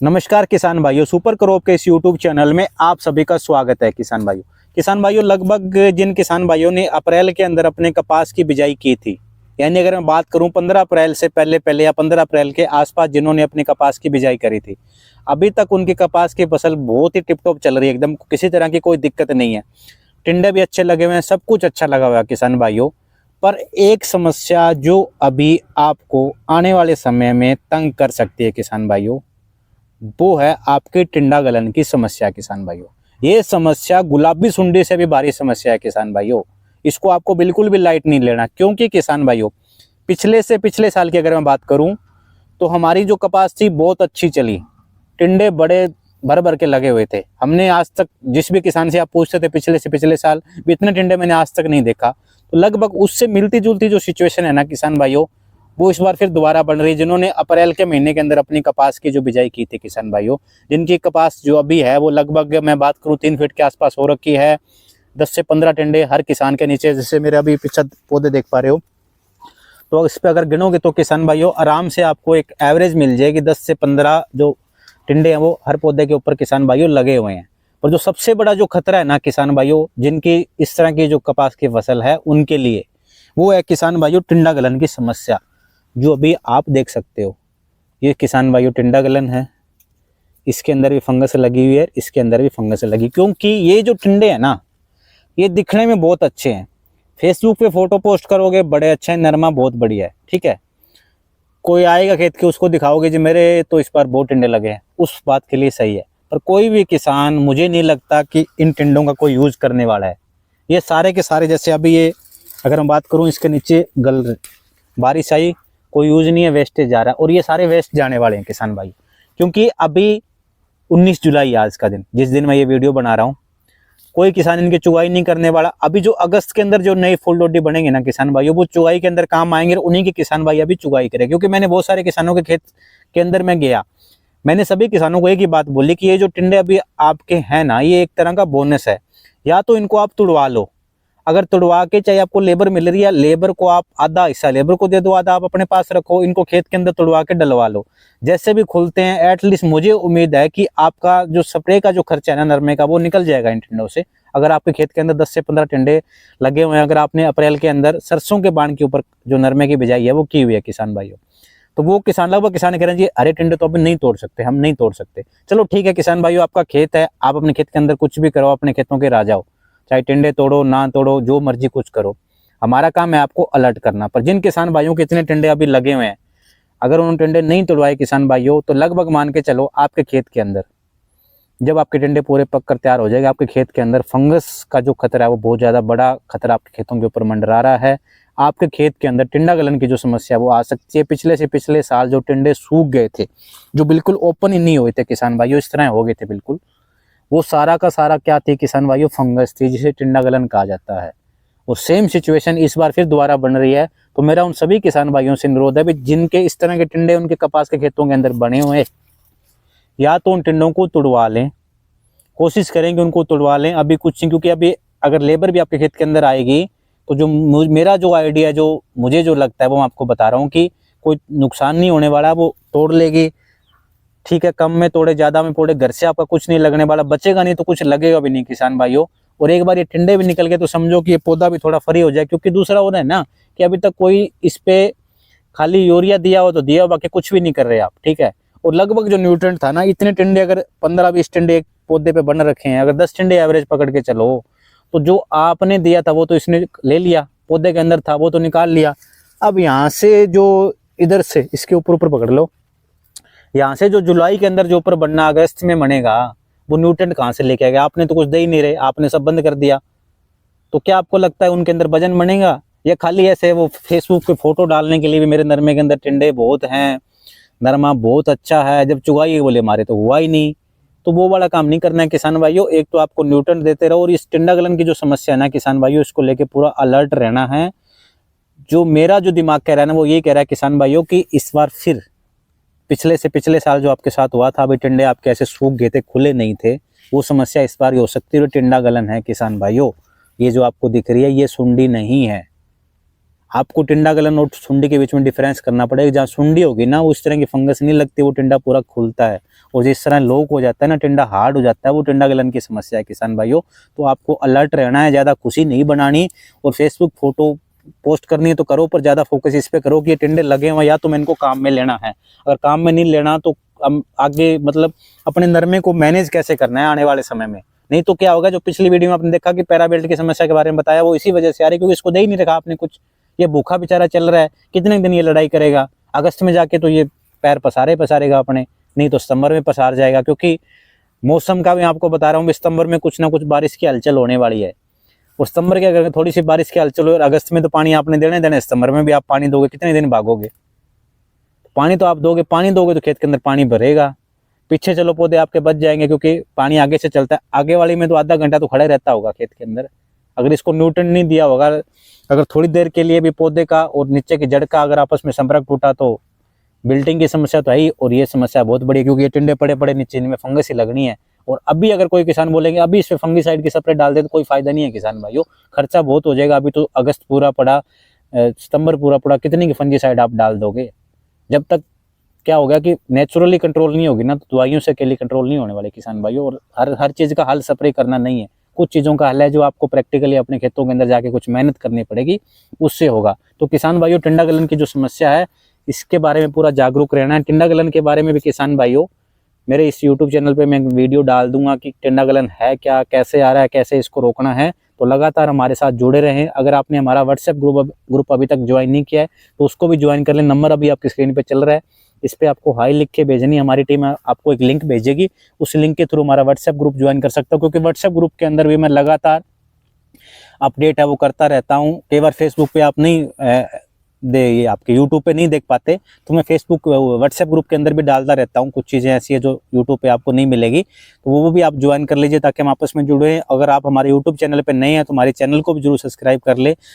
नमस्कार किसान भाइयों, सुपर क्रॉप के इस यूट्यूब चैनल में आप सभी का स्वागत है। किसान भाइयों लगभग जिन किसान भाइयों ने अप्रैल के अंदर अपने कपास की बिजाई की थी, यानी अगर मैं बात करूं 15 अप्रैल से पहले या 15 अप्रैल के आसपास जिन्होंने अपनी कपास की बिजाई करी थी, अभी तक उनकी कपास की फसल बहुत ही टिप-टॉप चल रही है, एकदम किसी तरह की कोई दिक्कत नहीं है। टिंडे भी अच्छे लगे हुए हैं, सब कुछ अच्छा लगा हुआ है किसान भाइयों। पर एक समस्या जो अभी आपको आने वाले समय में तंग कर सकती है किसान भाइयों, वो है आपकी टिंडा गलन की समस्या। किसान भाइयों, ये समस्या गुलाबी सुंडी से भी भारी समस्या है किसान भाइयों। इसको आपको बिल्कुल भी लाइट नहीं लेना, क्योंकि किसान भाइयों पिछले साल की अगर मैं बात करूं तो हमारी जो कपास थी बहुत अच्छी चली, टिंडे बड़े भर भर के लगे हुए थे। हमने आज तक जिस भी किसान से आप पूछते थे पिछले साल भी इतने टिंडे मैंने आज तक नहीं देखा। तो लगभग उससे मिलती जुलती जो सिचुएशन है ना किसान भाइयों, वो इस बार फिर दोबारा बन रही है। जिन्होंने अप्रैल के महीने के अंदर अपनी कपास की जो बिजाई की थी किसान भाइयों, जिनकी कपास जो अभी है वो लगभग मैं बात करूं 3 फीट के आसपास हो रखी है। 10 से 15 टिंडे हर किसान के नीचे, जैसे मेरे अभी पीछे पौधे देख पा रहे हो, तो इस पे अगर गिनोगे तो किसान भाइयों आराम से आपको एक एवरेज मिल जाएगी। 10 से 15 जो टिंडे हैं वो हर पौधे के ऊपर किसान भाइयों लगे हुए हैं। और जो सबसे बड़ा जो खतरा है ना किसान भाइयों, जिनकी इस तरह की जो कपास की फसल है उनके लिए, वो है किसान भाइयों टिंडा गलन की समस्या, जो अभी आप देख सकते हो। ये किसान भाइयों टिंडा गलन है, इसके अंदर भी फंगस लगी हुई है, इसके अंदर भी फंगस लगी, क्योंकि ये जो टिंडे हैं ना ये दिखने में बहुत अच्छे हैं। फेसबुक पे फोटो पोस्ट करोगे बड़े अच्छे हैं, नरमा बहुत बढ़िया है, ठीक है। कोई आएगा खेत के, उसको दिखाओगे जी मेरे तो इस बार बहुत टिंडे लगे हैं, उस बात के लिए सही है। पर कोई भी किसान, मुझे नहीं लगता कि इन टिंडों का कोई यूज करने वाला है। ये सारे के सारे, जैसे अभी ये अगर मैं बात करूं इसके नीचे गल, बारिश आई, कोई यूज नहीं है, वेस्टेज जा रहा है, और ये सारे वेस्ट जाने वाले हैं किसान भाई। क्योंकि अभी 19 जुलाई आज का दिन, जिस दिन मैं ये वीडियो बना रहा हूँ, कोई किसान इनकी चुगाई नहीं करने वाला। अभी जो अगस्त के अंदर जो नए फुल डोडी बनेंगे ना किसान भाइयों, वो चुगाई के अंदर काम आएंगे, और उन्हीं के किसान भाई अभी चुगाई करें। क्योंकि मैंने बहुत सारे किसानों के खेत के अंदर में गया, मैंने सभी किसानों को एक ही बात बोली कि ये जो टिंडे अभी आपके हैं ना, ये एक तरह का बोनस है। या तो इनको आप तुड़वा लो, अगर तुड़वा के, चाहे आपको लेबर मिल रही है, लेबर को आप आधा हिस्सा लेबर को दे दो, आधा आप अपने पास रखो, इनको खेत के अंदर तुड़वा के डलवा लो। जैसे भी खुलते हैं एटलीस्ट मुझे उम्मीद है कि आपका जो स्प्रे का जो खर्चा है ना नरमे का, वो निकल जाएगा इन टिंडों से। अगर आपके खेत के अंदर 10 से 15 टिंडे लगे हुए हैं, अगर आपने अप्रैल के अंदर सरसों के बाण के ऊपर जो नरमे की बिजाई है वो की हुई है किसान भाइयों, तो वो किसान लगभग किसान कह रहे हैं जी अरे टिंडे तो अभी नहीं तोड़ सकते, हम नहीं तोड़ सकते। चलो ठीक है किसान भाइयों, आपका खेत है, आप अपने खेत के अंदर कुछ भी करो, अपने खेतों के राजा हो, चाहे टिंडे तोड़ो ना तोड़ो, जो मर्जी कुछ करो, हमारा काम है आपको अलर्ट करना। पर जिन किसान भाइयों के इतने टिंडे अभी लगे हुए हैं, अगर उन्होंने टिंडे नहीं तोड़वाए किसान भाइयों, तो लगभग मान के चलो आपके खेत के अंदर जब आपके टिंडे पूरे पक कर तैयार हो जाएगा, आपके खेत के अंदर फंगस का जो खतरा है वो बहुत ज्यादा बड़ा खतरा आपके खेतों के ऊपर मंडरा रहा है। आपके खेत के अंदर टिंडा गलन की जो समस्या वो आ सकती है। पिछले साल जो टिंडे सूख गए थे, जो बिल्कुल ओपन ही नहीं हुए थे किसान भाइयों, इस तरह हो गए थे बिल्कुल, वो सारा का सारा क्या थी किसान भाइयों, फंगस थी, जिसे टिंडा गलन कहा जाता है। और सेम सिचुएशन इस बार फिर दोबारा बन रही है। तो मेरा उन सभी किसान भाइयों से अनुरोध है भी, जिनके इस तरह के टिंडे उनके कपास के खेतों के अंदर बने हुए, या तो उन टिंडों को तुड़वा लें, कोशिश करें कि उनको तुड़वा लें अभी कुछ नहीं। क्योंकि अभी अगर लेबर भी आपके खेत के अंदर आएगी, तो जो मेरा जो आइडिया, जो मुझे जो लगता है वो मैं आपको बता रहा हूँ कि कोई नुकसान नहीं होने वाला, वो तोड़ लेगी, ठीक है। कम में तोड़े ज्यादा में तोड़े, घर से आपका कुछ नहीं लगने वाला, बचेगा नहीं तो कुछ लगेगा भी नहीं किसान भाइयों। और एक बार ये टिंडे भी निकल गए तो समझो कि ये पौधा भी थोड़ा फ्री हो जाए। क्योंकि दूसरा हो रहा है ना कि अभी तक कोई इस पे खाली यूरिया दिया हो तो दिया, बाकी कुछ भी नहीं कर रहे आप, ठीक है। और लगभग जो न्यूट्रिएंट था ना, इतने टिंडे अगर 15-20 टिंडे एक पौधे पे बन रखे हैं, अगर 10 टिंडे एवरेज पकड़ के चलो, तो जो आपने दिया था वो तो इसने ले लिया, पौधे के अंदर था वो तो निकाल लिया। अब यहाँ से जो इधर से इसके ऊपर पकड़ लो, यहाँ से जो जुलाई के अंदर जो ऊपर बनना अगस्त में बनेगा, वो न्यूट्रिएंट कहाँ से लेके आएगा? आपने तो कुछ दे ही नहीं रहे, आपने सब बंद कर दिया। तो क्या आपको लगता है उनके अंदर वजन बनेगा? या खाली ऐसे वो फेसबुक पे फोटो डालने के लिए भी मेरे नरमे के अंदर टिंडे बहुत हैं, नरमा बहुत अच्छा है, जब चुगाई बोले मारे तो हुआ ही नहीं। तो वो वाला काम नहीं करना है किसान भाइयों। एक तो आपको न्यूट्रिएंट देते रहो, और इस टिंडा गलन की जो समस्या है ना किसान भाइयों, इसको लेके पूरा अलर्ट रहना है। जो मेरा जो दिमाग कह रहा है ना, वो ये कह रहा है किसान भाइयों कि इस बार फिर पिछले साल जो आपके साथ हुआ था, अभी टिंडे आपके ऐसे सूख गए थे, खुले नहीं थे, वो समस्या इस बार हो सकती है। टिंडा गलन है किसान भाइयों, ये जो आपको दिख रही है ये सुंडी नहीं है। आपको टिंडा गलन और सुंडी के बीच में डिफरेंस करना पड़ेगा। जहाँ सुंडी होगी ना उस तरह की फंगस नहीं लगती, वो टिंडा पूरा खुलता है। और जिस तरह लॉक हो जाता है ना, टिंडा हार्ड हो जाता है, वो टिंडा गलन की समस्या है किसान भाइयों। तो आपको अलर्ट रहना है, ज़्यादा खुशी नहीं बनानी। और फेसबुक फोटो पोस्ट करनी है तो करो, पर ज़्यादा फोकस इस पे करो कि ये टिंडे लगे हुए या तो मैं इनको काम में लेना है। अगर काम में नहीं लेना तो हम आगे मतलब अपने नरमे को मैनेज कैसे करना है आने वाले समय में। नहीं तो क्या होगा, जो पिछली वीडियो में आपने देखा कि पैराबेल्ट की समस्या के बारे में बताया, वो इसी वजह से आ रही है क्योंकि इसको दे ही नहीं रखा आपने कुछ। ये भूखा बेचारा चल रहा है, कितने दिन ये लड़ाई करेगा। अगस्त में जाके तो ये पैर पसारेगा अपने, नहीं तो सितंबर में पसार जाएगा। क्योंकि मौसम का भी आपको बता रहा हूँ, सितंबर में कुछ ना कुछ बारिश की हलचल होने वाली है। और सितंबर के अगर थोड़ी सी बारिश की हलचल हो, और अगस्त में तो पानी आपने देने, सितंबर में भी आप पानी दोगे, कितने दिन भागोगे। पानी तो आप दोगे, पानी दोगे तो खेत के अंदर पानी भरेगा, पीछे चलो पौधे आपके बच जाएंगे क्योंकि पानी आगे से चलता है। आगे वाली में तो आधा घंटा तो खड़े रहता होगा खेत के अंदर। अगर इसको न्यूट्रन नहीं दिया होगा, अगर थोड़ी देर के लिए भी पौधे का और नीचे की जड़ का अगर आपस में संपर्क टूटा तो बिल्टिंग की समस्या तो है ही। और ये समस्या बहुत बड़ी है क्योंकि ये टिंडे पड़े पड़े नीचे, इनमें फंगस ही लगनी है। और अभी अगर कोई किसान बोलेंगे अभी इस पे फंगीसाइड की स्प्रे डाल दे, तो कोई फायदा नहीं है किसान भाइयों, खर्चा बहुत हो जाएगा। अभी तो अगस्त पूरा पड़ा, सितंबर पूरा पड़ा, कितनी की फंगीसाइड आप डाल दोगे। जब तक क्या होगा कि नेचुरली कंट्रोल नहीं होगी ना, तो दवाइयों से अकेली कंट्रोल नहीं होने वाले किसान भाइयों। और हर चीज़ का हल स्प्रे करना नहीं है, कुछ चीज़ों का हल है जो आपको प्रैक्टिकली अपने खेतों के अंदर जाके कुछ मेहनत करनी पड़ेगी, उससे होगा। तो किसान भाइयों, टिंडा गलन की जो समस्या है इसके बारे में पूरा जागरूक रहना है। टिंडा गलन के बारे में भी किसान भाइयों मेरे इस यूट्यूब चैनल पे मैं वीडियो डाल दूंगा कि टिंडा गलन है क्या, कैसे आ रहा है, कैसे इसको रोकना है। तो लगातार हमारे साथ जुड़े रहें। अगर आपने हमारा व्हाट्सएप ग्रुप अभी तक ज्वाइन नहीं किया है तो उसको भी ज्वाइन कर लें। नंबर अभी आपकी स्क्रीन पे चल रहा है, इस पर आपको हाई लिख के भेजनी, हमारी टीम आपको एक लिंक भेजेगी, उस लिंक के थ्रू हमारा व्हाट्सएप ग्रुप ज्वाइन कर सकते हो। क्योंकि व्हाट्सएप ग्रुप के अंदर भी मैं लगातार अपडेट है वो करता रहता हूँ। कई बार फेसबुक पे आप नहीं ये आपके यूट्यूब पे नहीं देख पाते तो मैं फेसबुक व्हाट्सएप ग्रुप के अंदर भी डालता रहता हूँ। कुछ चीज़ें ऐसी है जो यूट्यूब पे आपको नहीं मिलेगी, तो वो भी आप ज्वाइन कर लीजिए ताकि हम आपस में जुड़े। अगर आप हमारे यूट्यूब चैनल पे नए हैं तो हमारे चैनल को भी जरूर सब्सक्राइब कर ले,